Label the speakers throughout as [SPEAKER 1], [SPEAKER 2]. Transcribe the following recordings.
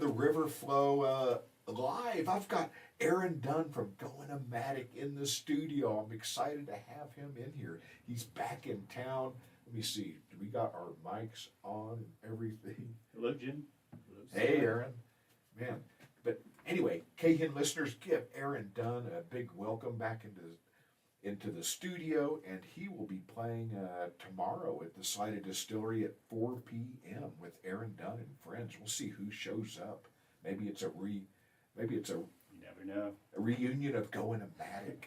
[SPEAKER 1] the River Flow live. I've got Aaron Dunn from Going-O-Matic in the studio. I'm excited to have him in here. He's back in town. Let me see. Do we got our mics on and everything?
[SPEAKER 2] Hello, Jim. Hello,
[SPEAKER 1] Hey, Aaron. Man. But anyway, KHEN listeners, give Aaron Dunn a big welcome back into the studio, and he will be playing tomorrow at the Cider Distillery at 4 p.m. with Aaron Dunn and friends. We'll see who shows up. Maybe it's a
[SPEAKER 2] you never know.
[SPEAKER 1] a reunion of Going-O-Matic.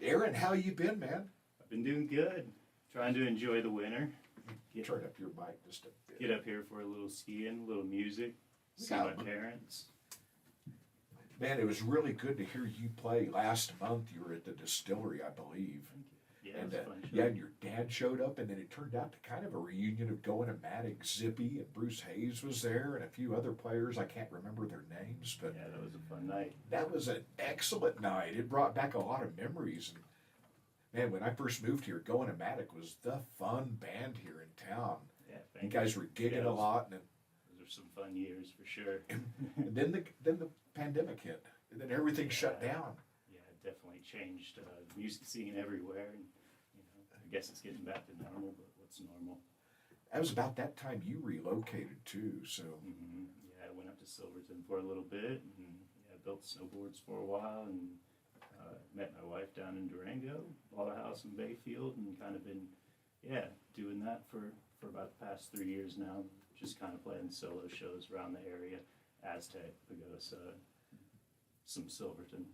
[SPEAKER 1] Aaron, how you been, man?
[SPEAKER 2] I've been doing good. Trying to enjoy the winter.
[SPEAKER 1] Turn up your mic just a bit.
[SPEAKER 2] Get up here for a little skiing, a little music, see my parents.
[SPEAKER 1] Man, it was really good to hear you play last month. You were at the distillery, I believe.
[SPEAKER 2] Yeah,
[SPEAKER 1] And,
[SPEAKER 2] it was a fun show.
[SPEAKER 1] yeah, and your dad showed up, and then it turned out to kind of a reunion of Going-O-Matic. Zippy and Bruce Hayes was there, and a few other players. I can't remember their names, but
[SPEAKER 2] Yeah, that was a fun night.
[SPEAKER 1] that was an excellent night. It brought back a lot of memories. And man, when I first moved here, Going-O-Matic was the fun band here in town.
[SPEAKER 2] Yeah,
[SPEAKER 1] You guys were gigging a lot, and
[SPEAKER 2] Those are some fun years for sure.
[SPEAKER 1] and then the pandemic hit, and then everything shut down.
[SPEAKER 2] Yeah, it definitely changed the music scene everywhere. And, I guess it's getting back to normal, but what's normal?
[SPEAKER 1] That was about that time you relocated too, so.
[SPEAKER 2] Yeah, I went up to Silverton for a little bit, and built snowboards for a while, and met my wife down in Durango, bought a house in Bayfield, and kind of been, doing that for about the past 3 years now, just kind of playing solo shows around the area, Aztec, Pagosa, some Silverton.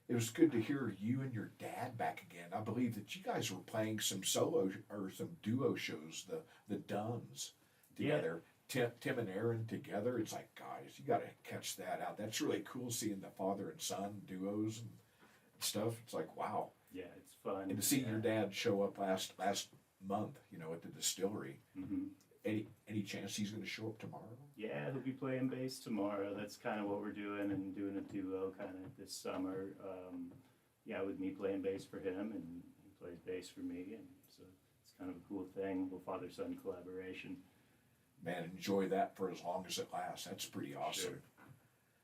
[SPEAKER 1] It was good to hear you and your dad back again. I believe that you guys were playing some solo or some duo shows, the Dunns together. Tim and Aaron together. It's like, guys, you got to catch that out. That's really cool seeing the father and son duos and stuff. It's like, wow.
[SPEAKER 2] Yeah, it's fun.
[SPEAKER 1] And to see your dad show up last month, at the distillery. Any chance he's going to show up tomorrow?
[SPEAKER 2] Yeah, he'll be playing bass tomorrow. That's kind of what we're doing, and doing a duo kind of this summer. With me playing bass for him, and he plays bass for me, and so it's kind of a cool thing, a little father-son collaboration.
[SPEAKER 1] Man, enjoy that for as long as it lasts. That's pretty awesome.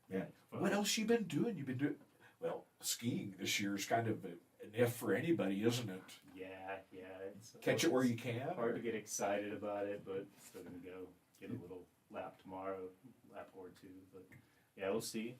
[SPEAKER 2] Sure.
[SPEAKER 1] Man, what else you been doing? You've been doing, well, skiing this year is kind of an if for anybody, isn't it?
[SPEAKER 2] Yeah. It's
[SPEAKER 1] Catch it where you can.
[SPEAKER 2] Hard to get excited about it, but still gonna go get a little lap tomorrow, lap or two. But yeah, we'll see.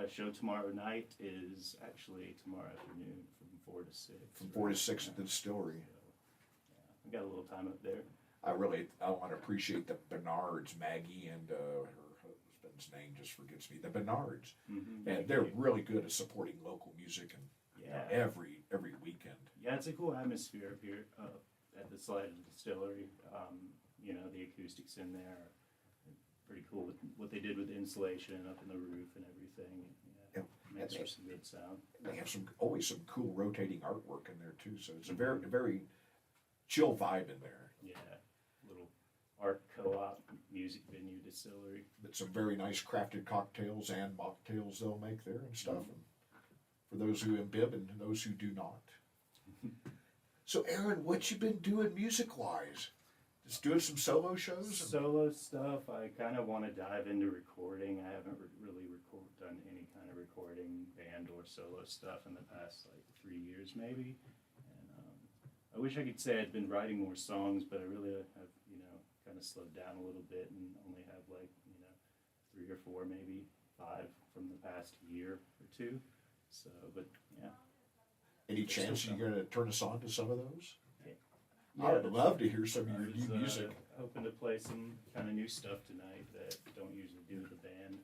[SPEAKER 2] Show tomorrow night is actually tomorrow afternoon from 4 to 6.
[SPEAKER 1] From 4 to 6 at the distillery.
[SPEAKER 2] So, we got a little time up there.
[SPEAKER 1] I want to appreciate the Bernards, Maggie and her husband's name just forgets me. The Bernards, and they're really good at supporting local music and every weekend.
[SPEAKER 2] Yeah, it's a cool atmosphere up here at the Cider Distillery. The acoustics in there are pretty cool with what they did with the insulation up in the roof and everything. Makes for some good sound.
[SPEAKER 1] They have always some cool rotating artwork in there too, so it's a very chill vibe in there.
[SPEAKER 2] Yeah, little art co-op music venue distillery.
[SPEAKER 1] But some very nice crafted cocktails and mocktails they'll make there and stuff. And for those who imbibe and those who do not. So Aaron, what you been doing music-wise? Just doing some solo shows?
[SPEAKER 2] Solo stuff. I kind of want to dive into recording. I haven't really done any kind of recording, band or solo stuff in the past 3 years maybe. And I wish I could say I'd been writing more songs, but I really have kind of slowed down a little bit and only have 3 or 4, maybe 5 from the past year or two. So, but yeah.
[SPEAKER 1] Any chance you're going to turn us on to some of those?
[SPEAKER 2] Yeah,
[SPEAKER 1] I would love to hear some of your new music.
[SPEAKER 2] Hoping to play some kind of new stuff tonight that don't usually do with the band.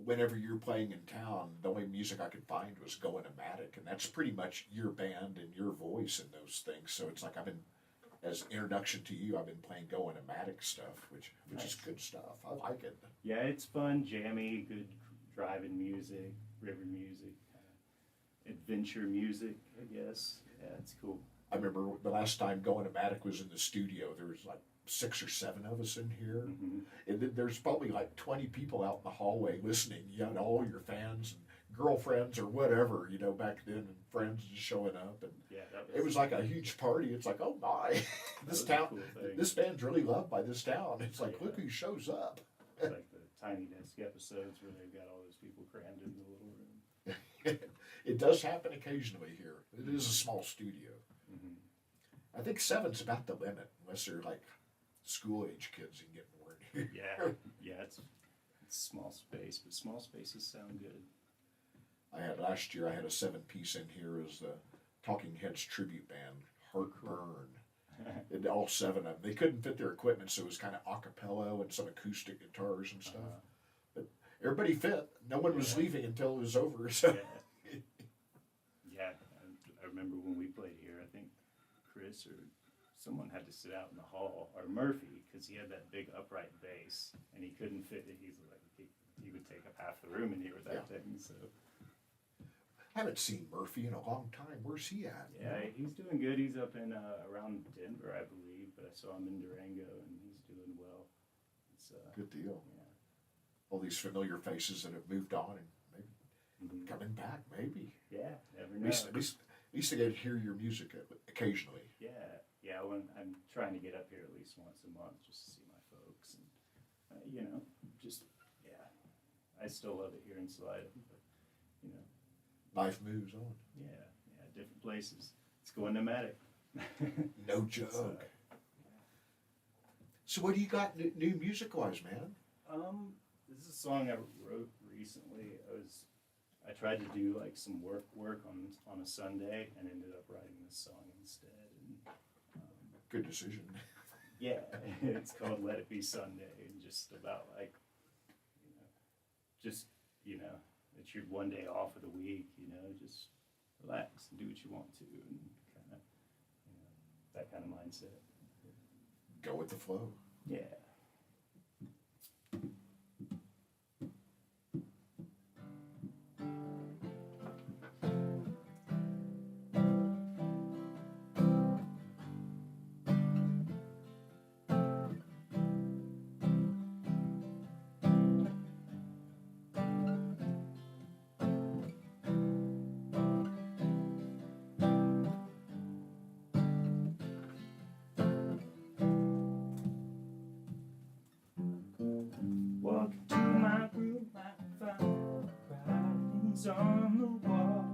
[SPEAKER 1] Whenever you're playing in town, the only music I could find was Going-O-Matic, and that's pretty much your band and your voice in those things. So it's like as introduction to you, I've been playing Going-O-Matic stuff, which is good stuff. I like it.
[SPEAKER 2] Yeah, it's fun, jammy, good driving music, river music, adventure music, I guess. Yeah, it's cool.
[SPEAKER 1] I remember the last time Going-O-Matic was in the studio, there was 6 or 7 of us in here. And then there's probably 20 people out in the hallway listening. You got all your fans and girlfriends or whatever, you know, back then, and friends just showing up, and
[SPEAKER 2] Yeah,
[SPEAKER 1] it was like a huge party. It's like, oh my, this
[SPEAKER 2] was a
[SPEAKER 1] town,
[SPEAKER 2] cool thing.
[SPEAKER 1] this band's really loved by this town. It's like,
[SPEAKER 2] Yeah.
[SPEAKER 1] look who shows up.
[SPEAKER 2] It's like the Tiny Desk episodes where they've got all those people crammed in the little room.
[SPEAKER 1] It does happen occasionally here. It is a small studio.
[SPEAKER 2] Mm-hmm.
[SPEAKER 1] I think 7's about the limit, unless they're like school age kids and get more in here.
[SPEAKER 2] Yeah, yeah, it's small space, but small spaces sound good.
[SPEAKER 1] Last year I had a 7-piece in here as the Talking Heads tribute band, Heartburn. And all 7 of them. They couldn't fit their equipment, so it was kind of a cappella and some acoustic guitars and stuff. But everybody fit. No one was leaving until it was over. So.
[SPEAKER 2] Yeah, I remember when we played here, I think Chris or someone had to sit out in the hall, or Murphy, because he had that big upright bass, and he couldn't fit it. He's like, he would take up half the room in here with that thing, so.
[SPEAKER 1] I haven't seen Murphy in a long time. Where's he at?
[SPEAKER 2] Yeah, he's doing good. He's up in around Denver, I believe, but I saw him in Durango, and he's doing well. It's
[SPEAKER 1] good deal.
[SPEAKER 2] Yeah.
[SPEAKER 1] All these familiar faces that have moved on and maybe coming back, maybe.
[SPEAKER 2] Yeah, never know.
[SPEAKER 1] At least I get to hear your music occasionally.
[SPEAKER 2] Yeah. When I'm trying to get up here at least once a month just to see my folks, and you know, just I still love it here in Salida, but you know.
[SPEAKER 1] Life moves on.
[SPEAKER 2] Yeah, different places. It's going nomadic.
[SPEAKER 1] No joke. So what do you got new music-wise, man?
[SPEAKER 2] This is a song I wrote recently. I tried to do like some work on a Sunday and ended up writing this song instead. And,
[SPEAKER 1] good decision.
[SPEAKER 2] Yeah, it's called "Let It Be Sunday," and just about like, it's your one day off of the week, just relax and do what you want to, and kind of, that kind of mindset.
[SPEAKER 1] Go with the flow.
[SPEAKER 2] Yeah. Walk into my room, I find writings on the wall.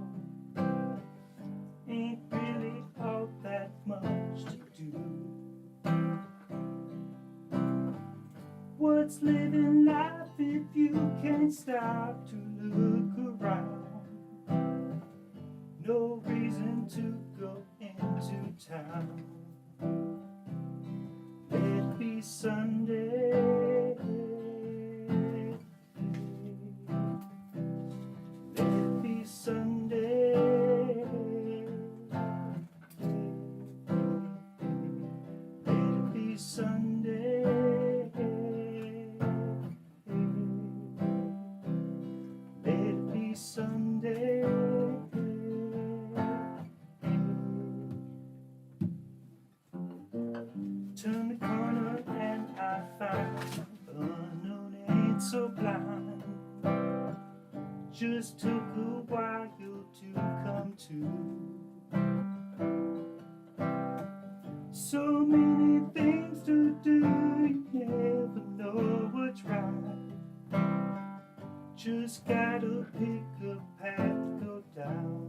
[SPEAKER 2] Ain't really all that much to do. What's living life if you can't stop to look around? No reason to go into town. Let it be Sunday. Turn the corner and I find unknown ain't so blind. Just took a while to come to. So many things to do, you never know what's right. Just gotta pick a path, go down.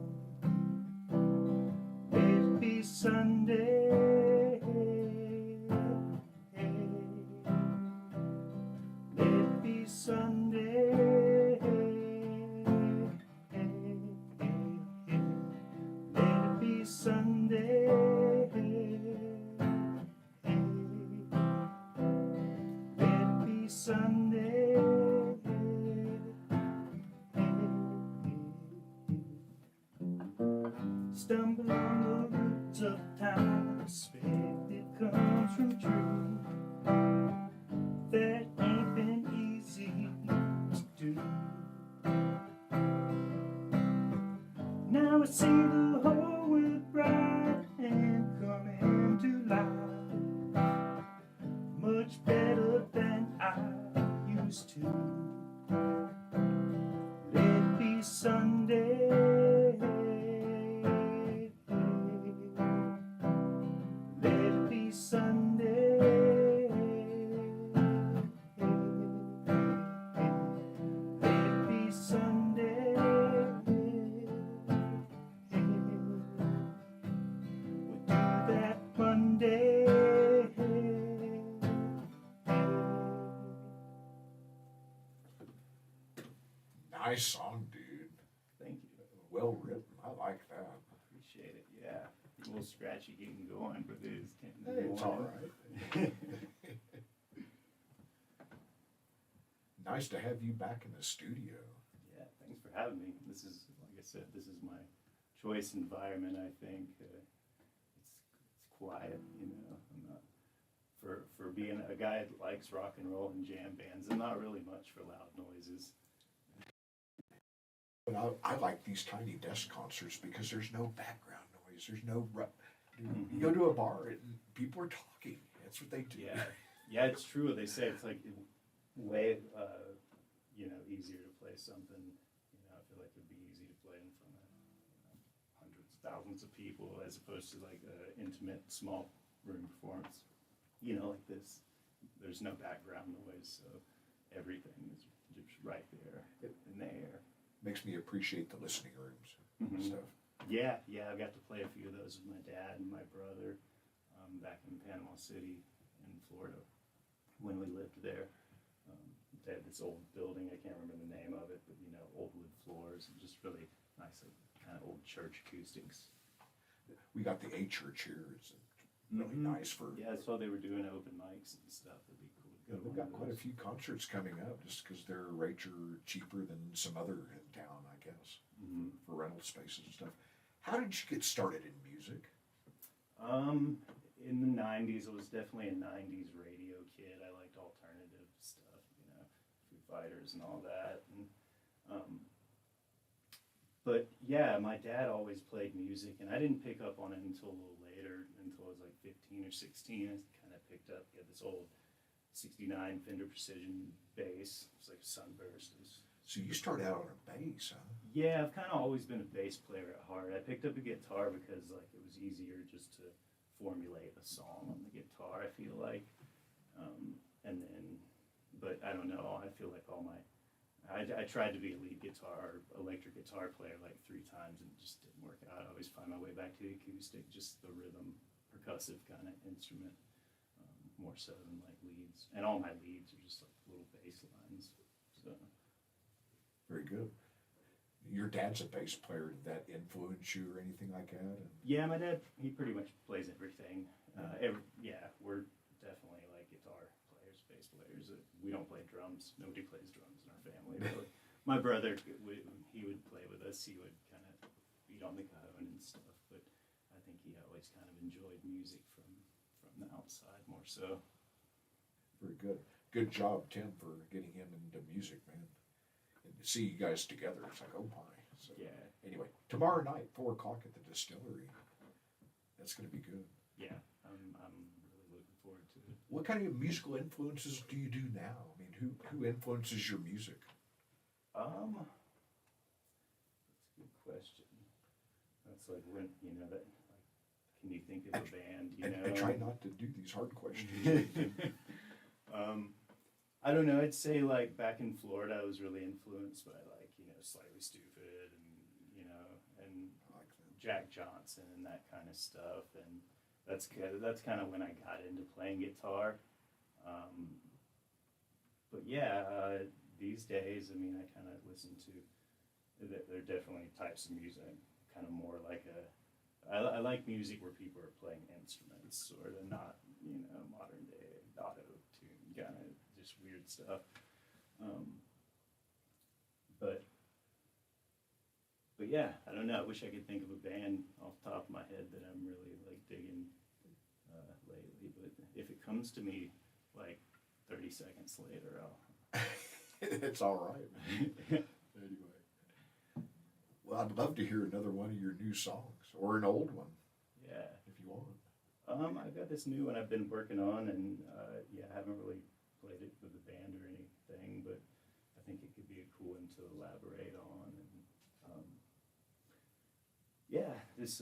[SPEAKER 2] Let it be Sunday. Sunday, let it be Sunday, let it be Sunday. Stumble on the roots of time, expect it comes from truth. That ain't been easy to do. Now I see the whole world bright and coming to life, much better than I used to. Let it be Sunday. Let it be Sunday. Let it be Sunday. We'll do that Monday.
[SPEAKER 1] Nice song, dude.
[SPEAKER 2] Thank you.
[SPEAKER 1] Well written. I like that.
[SPEAKER 2] Appreciate it. Yeah. A little scratchy getting going, but it is getting
[SPEAKER 1] Hey, it's all right. Nice to have you back in the studio.
[SPEAKER 2] Yeah, thanks for having me. This is, like I said, this is my choice environment. I think it's quiet. You know, I'm not for being a guy that likes rock and roll and jam bands. I'm not really much for loud noises.
[SPEAKER 1] But I like these tiny desk concerts because there's no background noise. There's no. You go to a bar and people are talking. That's what they do.
[SPEAKER 2] Yeah, yeah, it's true. They say it's like way, easier to play something. You know, I feel like it'd be easy to play in front of hundreds, thousands of people as opposed to like an intimate, small room performance. You know, like this. There's no background noise, so everything is just right there in the air.
[SPEAKER 1] Makes me appreciate the listening rooms and stuff.
[SPEAKER 2] Yeah, I got to play a few of those with my dad and my brother back in Panama City in Florida when we lived there. They had this old building, I can't remember the name of it, but old wood floors and just really nice, like, kind of old church acoustics.
[SPEAKER 1] We got the A Church here. It's really nice for.
[SPEAKER 2] Yeah, I saw they were doing open mics and stuff. It'd be cool to go.
[SPEAKER 1] We've got quite a few concerts coming up just because their rates are cheaper than some other in town, I guess, for rental spaces and stuff. How did you get started in music?
[SPEAKER 2] In the 90s, I was definitely a 90s radio kid. I liked alternative stuff, Foo Fighters and all that. And, but yeah, my dad always played music, and I didn't pick up on it until a little later, until I was like 15 or 16. I kind of picked up, this old 69 Fender Precision bass. It was like a Sunburst.
[SPEAKER 1] So you started out on a bass, huh?
[SPEAKER 2] Yeah, I've kind of always been a bass player at heart. I picked up a guitar because it was easier just to formulate a song on the guitar, I feel like. But I don't know, I feel like I tried to be a lead guitar, electric guitar player like 3 times and it just didn't work out. I always find my way back to the acoustic, just the rhythm, percussive kind of instrument, more so than like leads. And all my leads are just like little bass lines, so.
[SPEAKER 1] Very good. Your dad's a bass player. Did that influence you or anything like that?
[SPEAKER 2] Yeah, my dad, he pretty much plays everything. We're definitely like guitar players, bass players. We don't play drums. Nobody plays drums in our family. Really. My brother, he would play with us. He would kind of beat on the cajon and stuff. But I think he always kind of enjoyed music from the outside more so.
[SPEAKER 1] Very good. Good job, Tim, for getting him into music, man. And to see you guys together, it's like, oh my. So,
[SPEAKER 2] yeah.
[SPEAKER 1] Anyway, tomorrow night, 4 o'clock at the distillery. That's going to be good.
[SPEAKER 2] Yeah, I'm really looking forward to it.
[SPEAKER 1] What kind of musical influences do you do now? I mean, who influences your music?
[SPEAKER 2] That's a good question. That's like when can you think of a band?
[SPEAKER 1] I try not to do these hard questions.
[SPEAKER 2] I don't know. I'd say like back in Florida, I was really influenced by Slightly Stupid and Jack Johnson and that kind of stuff. And that's kind of when I got into playing guitar. But yeah, these days, I kind of listen to. There are definitely types of music, kind of more like I like music where people are playing instruments, sort of not modern day auto tune kind of just weird stuff. But yeah, I don't know. I wish I could think of a band off the top of my head that I'm really digging lately. But if it comes to me 30 seconds later, I'll.
[SPEAKER 1] It's all right. Anyway, well, I'd love to hear another one of your new songs or an old one.
[SPEAKER 2] Yeah,
[SPEAKER 1] if you want.
[SPEAKER 2] I've got this new one I've been working on, and I haven't really played it with the band or anything, but I think it could be a cool one to elaborate on. And This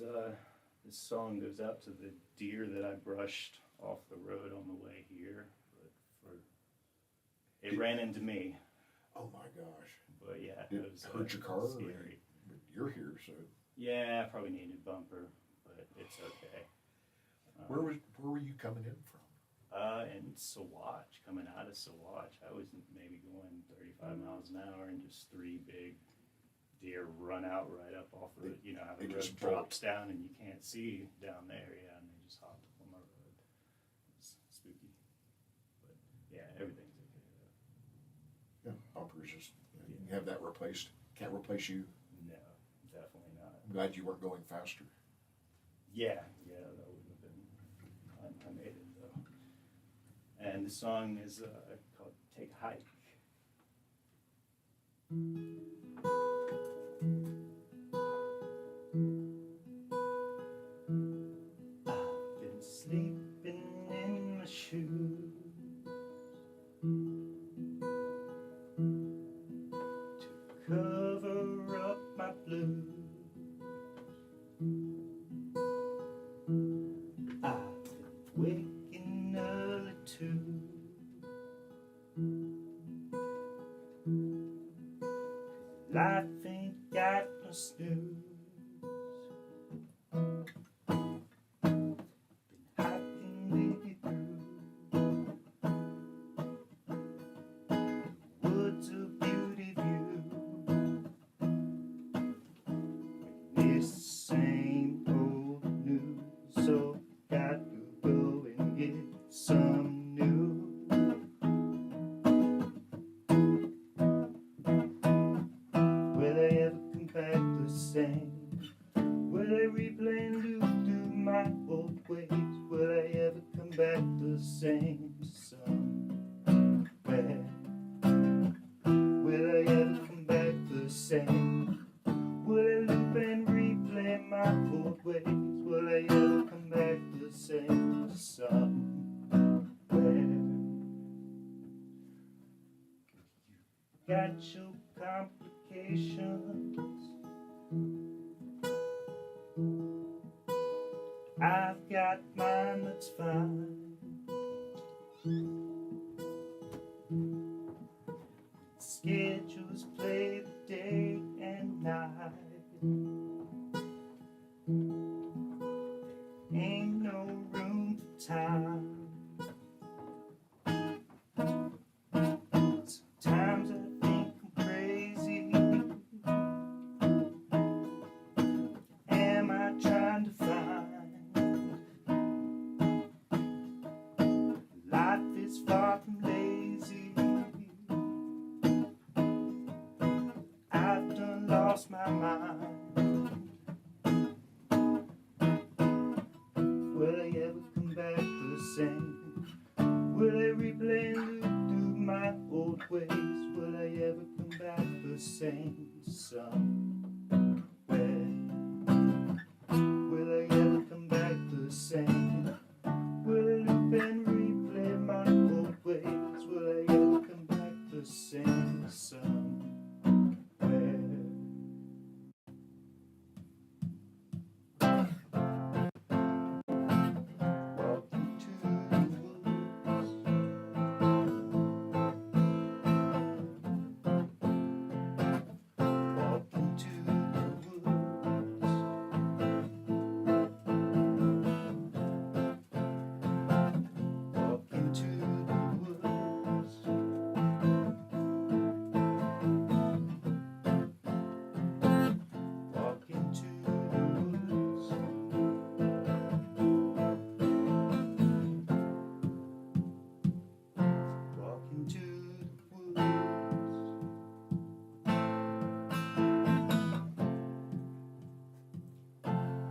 [SPEAKER 2] song goes out to the deer that I brushed off the road on the way here, but it ran into me.
[SPEAKER 1] Oh my gosh.
[SPEAKER 2] But yeah,
[SPEAKER 1] Did
[SPEAKER 2] it was
[SPEAKER 1] hurt your car?
[SPEAKER 2] scary.
[SPEAKER 1] You're here, so.
[SPEAKER 2] Yeah, I probably needed bumper, but it's okay.
[SPEAKER 1] Where were you coming in from?
[SPEAKER 2] In Saguache, coming out of Saguache, I was maybe going 35 miles an hour, and just three big deer run out right up off the road. You know how the road drops down and you can't see down there, yeah, and they just hopped up on my road. It's spooky. But yeah, everything's okay though.
[SPEAKER 1] Yeah, bumpers just, you have that replaced. Can't replace you.
[SPEAKER 2] No, definitely not.
[SPEAKER 1] I'm glad you weren't going faster.
[SPEAKER 2] Yeah, that would have been, I made it though. And the song is called Take a Hike. I've been sleeping in my shoes to cover up my blues. I've been waking early too. Life ain't got no snooze. Been hiking with you through the woods of beauty view. It's the same old news, so got to go and get some new. Will they ever come back the same? Will they replay and loop through my old ways? Will they ever come back the same somewhere? Will they ever come back the same? Will they loop and replay my old ways? Will they ever come back the same somewhere? Got your complications, I've got mine, that's fine. Schedules play the day and night. Ain't no room for time. Sometimes I think I'm crazy. Am I trying to find life is far from lazy? I've done lost my mind. Will they ever come back the same? Will they replay and loop through my old ways? Will they ever come back the same somewhere? Will they ever come back the same? Will they loop and replay my old ways? Will they ever come back the same somewhere? Walking to the woods, walking to the woods, walking to the woods, walking to the woods. Walking to the woods.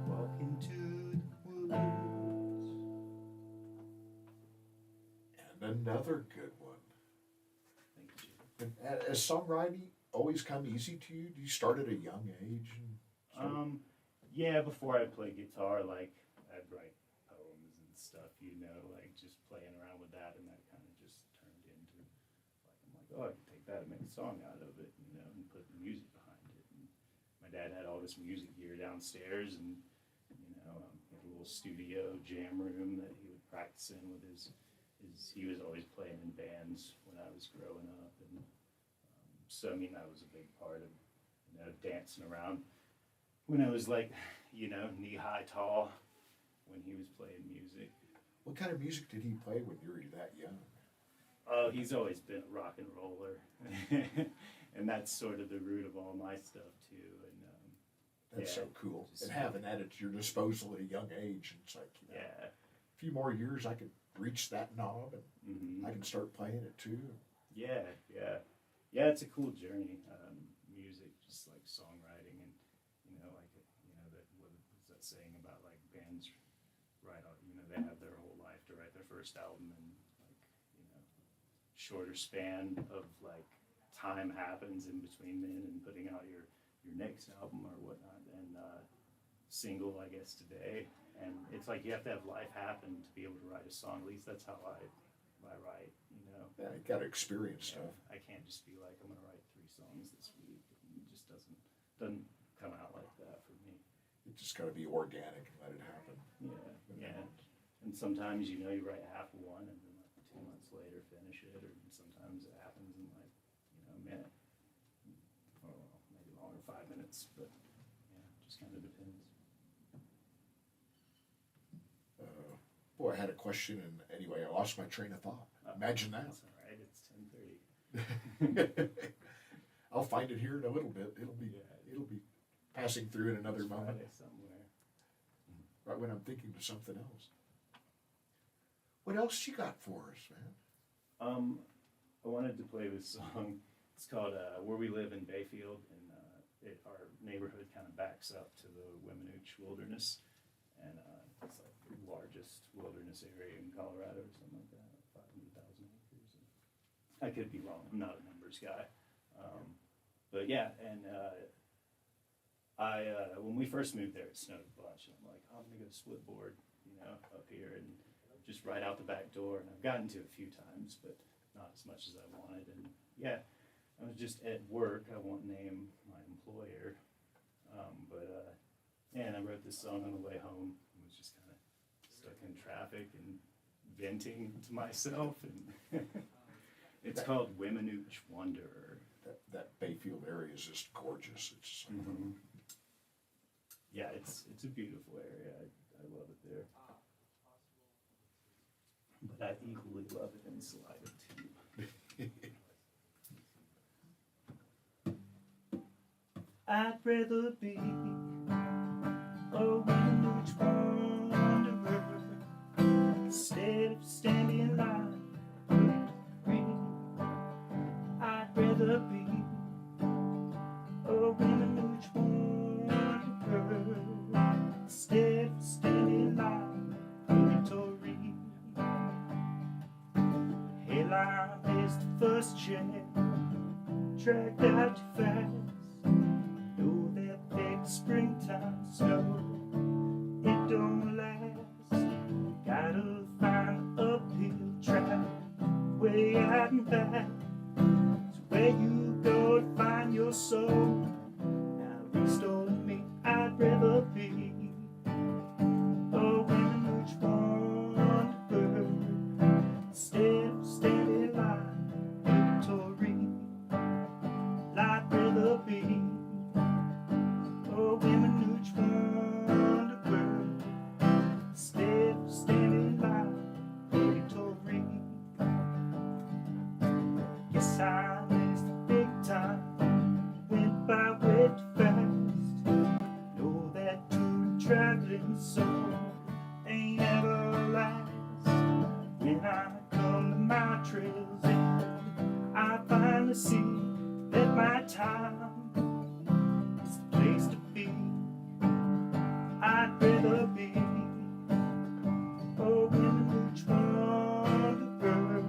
[SPEAKER 2] Walking to the woods.
[SPEAKER 1] And another good one.
[SPEAKER 2] Thank you.
[SPEAKER 1] And has songwriting always come easy to you? Do you start at a young age? And
[SPEAKER 2] Yeah, before I played guitar, like, I'd write poems and stuff, you know, like, just playing around with that, and that kind of just turned into, like, I'm like, oh, I can take that and make a song out of it, you know, and put music behind it. And my dad had all this music gear downstairs, and little studio jam room that he would practice in with his he was always playing in bands when I was growing up, and so I mean that was a big part of, you know, dancing around when I was like, you know, knee high tall when he was playing music.
[SPEAKER 1] What kind of music did he play when you were that young?
[SPEAKER 2] Oh, he's always been a rock and roller, and that's sort of the root of all my stuff too. And
[SPEAKER 1] That's
[SPEAKER 2] yeah,
[SPEAKER 1] so cool.
[SPEAKER 2] just-
[SPEAKER 1] And having that at your disposal at a young age, it's like, you know,
[SPEAKER 2] yeah,
[SPEAKER 1] a few more years I could reach that knob and
[SPEAKER 2] hmm
[SPEAKER 1] I can start playing it too.
[SPEAKER 2] yeah, yeah, yeah. It's a cool journey. Music, just like songwriting, and you know, like you know that what is that saying about like bands write out? You know, they have their whole life to write their first album, and like you know, shorter span of like time happens in between then and putting out your next album or whatnot, and single I guess today. And it's like you have to have life happen to be able to write a song. At least that's how I write, you know.
[SPEAKER 1] Yeah, you got to experience
[SPEAKER 2] Yeah,
[SPEAKER 1] stuff.
[SPEAKER 2] I can't just be like, I'm gonna write 3 songs this week. It just doesn't come out like that for me.
[SPEAKER 1] You just got to be organic and let it happen.
[SPEAKER 2] Yeah, yeah. And sometimes you know you write half of one and then like 2 months later finish it, or sometimes it happens in like a minute, or well, maybe longer, 5 minutes. But yeah, just kind of depends.
[SPEAKER 1] Boy, I had a question, and anyway, I lost my train of thought. Imagine that.
[SPEAKER 2] That's all right. It's 10:30.
[SPEAKER 1] I'll find it here in a little bit. It'll be passing through in another
[SPEAKER 2] It's
[SPEAKER 1] moment,
[SPEAKER 2] Friday somewhere.
[SPEAKER 1] right when I'm thinking of something else. What else you got for us, man?
[SPEAKER 2] I wanted to play this song. It's called "Where We Live in Bayfield," and our neighborhood kind of backs up to the Weminuche Wilderness, and it's like the largest wilderness area in Colorado or something like that, 500,000 acres. I could be wrong. I'm not a numbers guy, but yeah. And when we first moved there, it snowed a bunch, and I'm like, oh, I'm gonna go split board, you know, up here and just right out the back door. And I've gotten to a few times, but not as much as I wanted. And yeah, I was just at work. I won't name my employer, yeah, and I wrote this song on the way home. I was just kind of stuck in traffic and venting to myself, and it's called Weminuche Wanderer.
[SPEAKER 1] That Bayfield area is just gorgeous. It's
[SPEAKER 2] Yeah, it's a beautiful area. I love it there. But I equally love it in Salida too. I'd rather be a Weminuche wanderer instead of standing in line for free. I'd rather be a Weminuche wanderer instead of standing in line for victory. Hey, line is the first check, dragged out too fast. Know that big springtime snow, it don't last. Gotta find an uphill track way out and back. So where you go to find your soul, now restore me. I'd rather be a Weminuche wanderer instead of standing in line for victory. I'd rather be a Weminuche wanderer instead of standing in line for victory. Yes, I missed the big time, went by way too fast. Know that touring, traveling so ain't ever last. When I come to my trail's end, I finally see that my time is the place to be. I'd rather be a Weminuche wanderer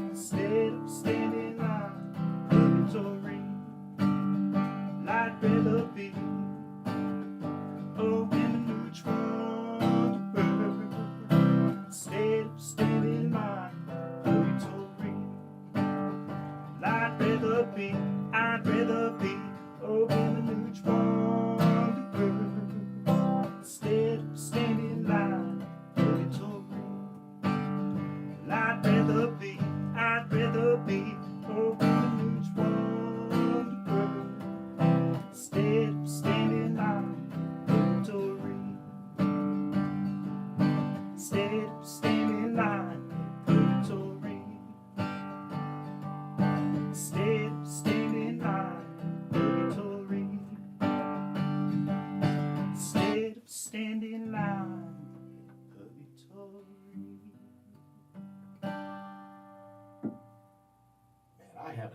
[SPEAKER 2] instead of standing in line for victory. I'd rather be a Weminuche wanderer instead of standing in line for victory. I'd rather be a Weminuche wanderer instead of standing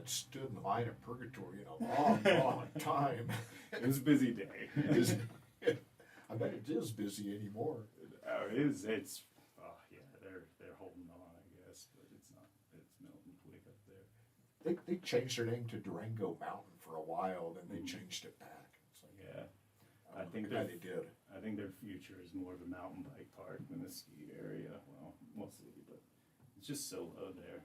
[SPEAKER 1] haven't stood in line at Purgatory in a long, long time.
[SPEAKER 2] It was a busy day.
[SPEAKER 1] I bet it is busy anymore.
[SPEAKER 2] Oh, it is. It's. Oh yeah, they're holding on, I guess, but it's not. It's melting quick up there.
[SPEAKER 1] They changed their name to Durango Mountain for a while, then they changed it back. It's like,
[SPEAKER 2] Yeah,
[SPEAKER 1] I think they did.
[SPEAKER 2] I think their future is more of a mountain bike park than a ski area. Well, we'll see, but it's just so low there.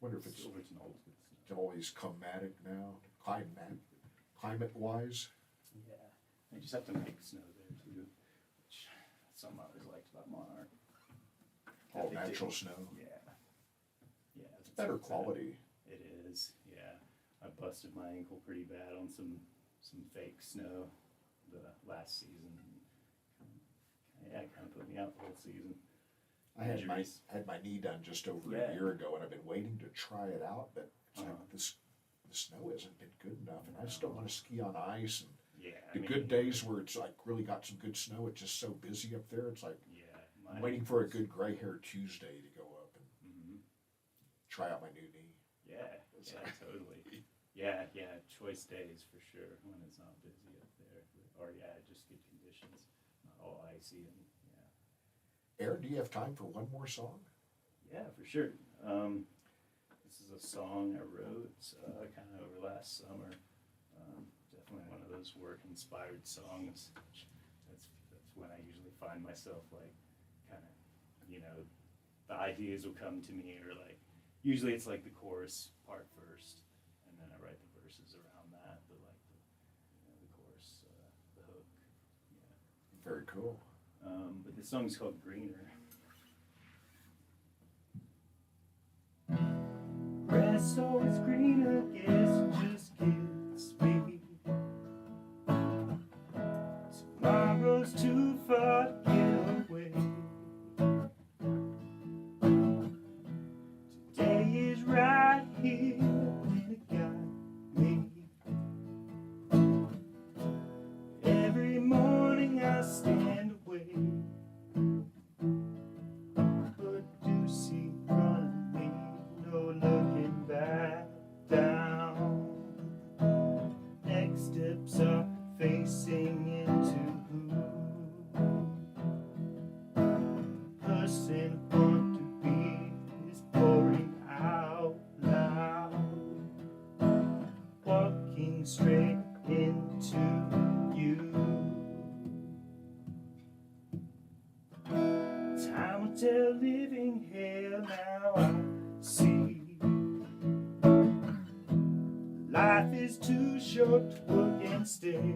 [SPEAKER 1] Wonder if it's
[SPEAKER 2] Silverton Old good snow.
[SPEAKER 1] always climatic now, climate-wise.
[SPEAKER 2] Yeah, they just have to make snow there too, which some I always liked about Monarch.
[SPEAKER 1] All
[SPEAKER 2] They
[SPEAKER 1] natural
[SPEAKER 2] did.
[SPEAKER 1] snow.
[SPEAKER 2] Yeah, yeah.
[SPEAKER 1] It's better quality.
[SPEAKER 2] It is. Yeah, I busted my ankle pretty bad on some fake snow the last season. Yeah, it kind of put me out the whole season.
[SPEAKER 1] I had
[SPEAKER 2] Injuries.
[SPEAKER 1] my knee done just over
[SPEAKER 2] Yeah.
[SPEAKER 1] a year ago, and I've been waiting to try it out, but it's
[SPEAKER 2] Uh-huh.
[SPEAKER 1] like the snow hasn't been good enough, and I just don't want to ski on ice. And
[SPEAKER 2] Yeah,
[SPEAKER 1] the good days where it's like really got some good snow, it's just so busy up there. It's like
[SPEAKER 2] Yeah,
[SPEAKER 1] I'm waiting for a good gray hair Tuesday to go up and try out my new knee.
[SPEAKER 2] Yeah,
[SPEAKER 1] It's
[SPEAKER 2] yeah,
[SPEAKER 1] like-
[SPEAKER 2] totally. Yeah, choice days for sure when it's not busy up there, or just good conditions, not all icy and
[SPEAKER 1] Aaron, do you have time for one more song?
[SPEAKER 2] yeah, for sure. This is a song I wrote kind of over last summer. Definitely one of those work-inspired songs. That's when I usually find myself like kind of, the ideas will come to me, or like usually it's like the chorus part first, and then I write the verses around that. But like the chorus, the hook. Yeah.
[SPEAKER 1] Very cool.
[SPEAKER 2] But the song's called Greener. Grass always greener, guess it just gets me. Tomorrow's too far to get away. Today is right here when it got me. Every morning I stand away, but do see in front of me, no looking back down. Next steps are facing into who person want to be is pouring out loud, walking straight into you. Time will tell living hell, now I see. Life is too short to work and stay.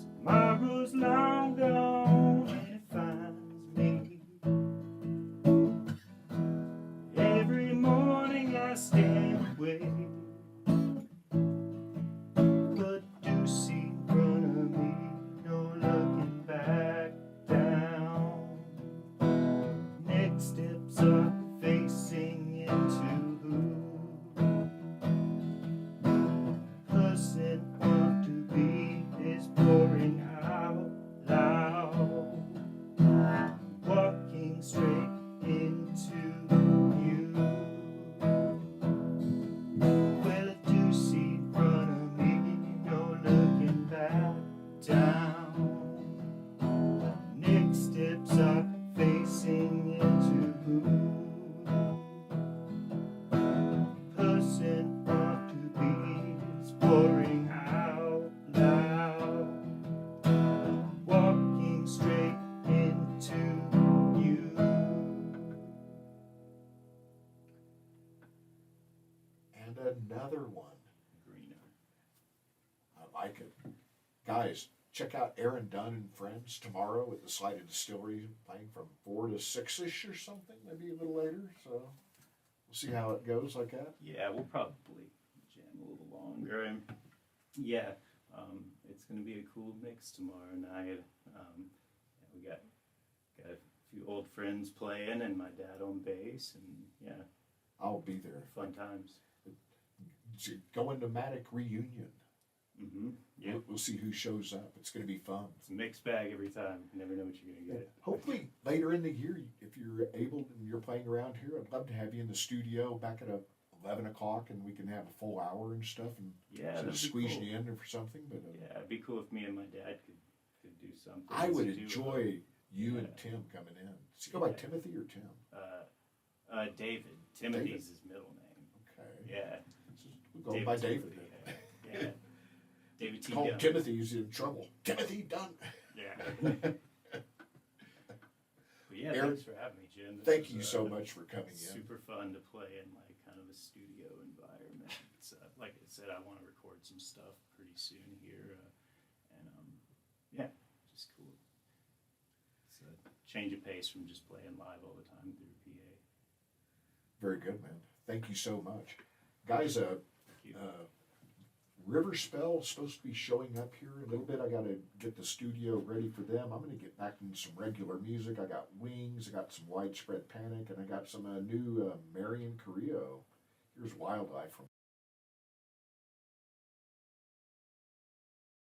[SPEAKER 2] Tomorrow's long gone and it finds me. Every morning I stand away, but do see in front of me, no looking back down. Next steps are facing into who person want to be is pouring out loud, walking straight into you. Well, I do see in front of me, no looking back down. Next steps are facing into who person want to be is pouring out loud, walking straight into you.
[SPEAKER 1] And another one.
[SPEAKER 2] Greener.
[SPEAKER 1] I like it. Guys, check out Aaron Dunn and Friends tomorrow at the Slighted Distillery, playing from 4 to 6-ish or something, maybe a little later. So we'll see how it goes like that.
[SPEAKER 2] Yeah, we'll probably jam a little longer. And yeah, it's going to be a cool mix tomorrow night. We got a few old friends playing and my dad on bass, and yeah,
[SPEAKER 1] I'll be there.
[SPEAKER 2] fun times.
[SPEAKER 1] Going to Matic reunion.
[SPEAKER 2] Yeah.
[SPEAKER 1] We'll see who shows up. It's going to be fun.
[SPEAKER 2] It's a mixed bag every time. You never know what you're gonna get.
[SPEAKER 1] Hopefully later in the year, if you're able and you're playing around here, I'd love to have you in the studio back at 11 o'clock, and we can have a full hour and stuff, and
[SPEAKER 2] Yeah,
[SPEAKER 1] sort of
[SPEAKER 2] that'd be
[SPEAKER 1] squeeze
[SPEAKER 2] cool.
[SPEAKER 1] you in for something. But
[SPEAKER 2] Yeah, it'd be cool if me and my dad could do something.
[SPEAKER 1] I
[SPEAKER 2] as
[SPEAKER 1] would
[SPEAKER 2] a duo.
[SPEAKER 1] enjoy you and
[SPEAKER 2] Yeah.
[SPEAKER 1] Tim coming in. Does he go by
[SPEAKER 2] Yeah.
[SPEAKER 1] Timothy or Tim?
[SPEAKER 2] David. Timothy's his middle name.
[SPEAKER 1] Okay.
[SPEAKER 2] Yeah.
[SPEAKER 1] So we'll go by David.
[SPEAKER 2] Timothy, yeah. David T.
[SPEAKER 1] Call him
[SPEAKER 2] Dunn.
[SPEAKER 1] Timothy, he's in trouble. Timothy Dunn.
[SPEAKER 2] Yeah. But yeah,
[SPEAKER 1] Aaron,
[SPEAKER 2] thanks for having me, Jim. This
[SPEAKER 1] Thank
[SPEAKER 2] was,
[SPEAKER 1] you so much for coming in.
[SPEAKER 2] Super fun to play in like kind of a studio environment. It's like I said, I want to record some stuff pretty soon here, and yeah, just cool. It's a change of pace from just playing live all the time through PA.
[SPEAKER 1] Very good, man. Thank you so much. Guys,
[SPEAKER 2] Thank you.
[SPEAKER 1] River Spell's supposed to be showing up here in a little bit. I got to get the studio ready for them. I'm going to get back into some regular music. I got Wings, I got some Widespread Panic, and I got some new Marion Carrillo. Here's Wildlife from